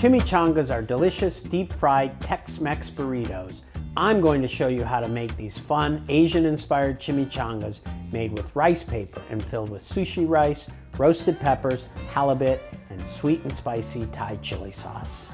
Chimichangas are delicious deep-fried Tex-Mex burritos. I'm going to show you how to make these fun Asian-inspired chimichangas made with rice paper and filled with sushi rice, roasted peppers, halibut, and sweet and spicy Thai chili sauce.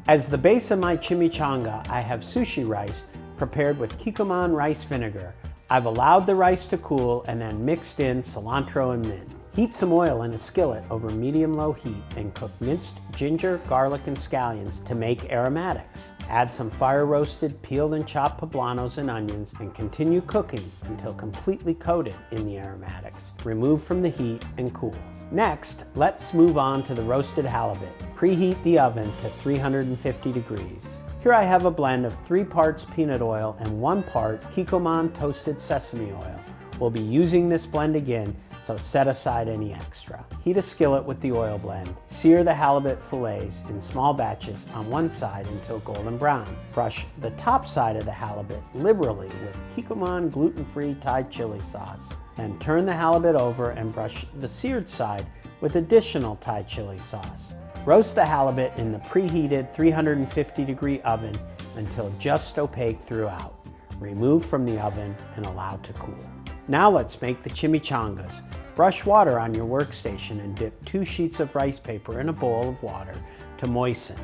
As the base of my chimichanga, I have sushi rice prepared with kikkoman rice vinegar. I've allowed the rice to cool and then mixed in cilantro and mint. Heat some oil in a skillet over medium-low heat and cook minced ginger, garlic, and scallions to make aromatics. Add some fire-roasted, peeled and chopped poblanos and onions and continue cooking until completely coated in the aromatics. Remove from the heat and cool. Next, let's move on to the roasted halibut. Preheat the oven to 350 degrees. Here I have a blend of 3 parts peanut oil and 1 part kikkoman toasted sesame oil. We'll be using this blend again, so set aside any extra. Heat a skillet with the oil blend. Sear the halibut fillets in small batches on one side until golden brown. Brush the top side of the halibut liberally with kikkoman gluten-free Thai chili sauce. Then turn the halibut over and brush the seared side with additional Thai chili sauce. Roast the halibut in the preheated 350-degree oven until just opaque throughout. Remove from the oven and allow to cool. Now let's make the chimichangas. Brush water on your workstation and dip 2 sheets of rice paper in a bowl of water to moisten.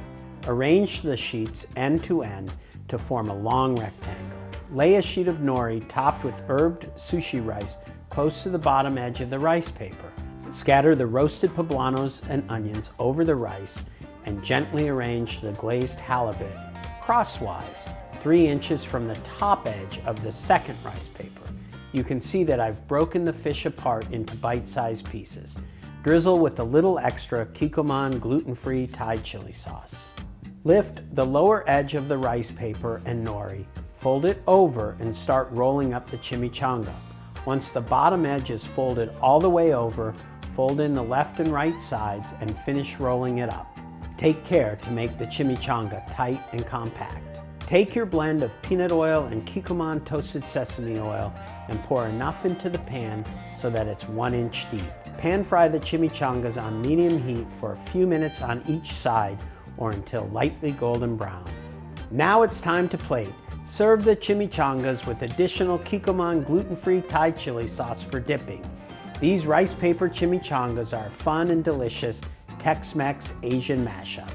Arrange the sheets end to end to form a long rectangle. Lay a sheet of nori topped with herbed sushi rice close to the bottom edge of the rice paper. Scatter the roasted poblanos and onions over the rice and gently arrange the glazed halibut crosswise, 3 inches from the top edge of the second rice paper. You can see that I've broken the fish apart into bite-sized pieces. Drizzle with a little extra kikkoman gluten-free Thai chili sauce. Lift the lower edge of the rice paper and nori, fold it over and start rolling up the chimichanga. Once the bottom edge is folded all the way over, fold in the left and right sides and finish rolling it up. Take care to make the chimichanga tight and compact. Take your blend of peanut oil and kikkoman toasted sesame oil and pour enough into the pan so that it's 1 inch deep. Pan fry the chimichangas on medium heat for a few minutes on each side or until lightly golden brown. Now it's time to plate. Serve the chimichangas with additional kikkoman gluten-free Thai chili sauce for dipping. These rice paper chimichangas are a fun and delicious Tex-Mex Asian mashup.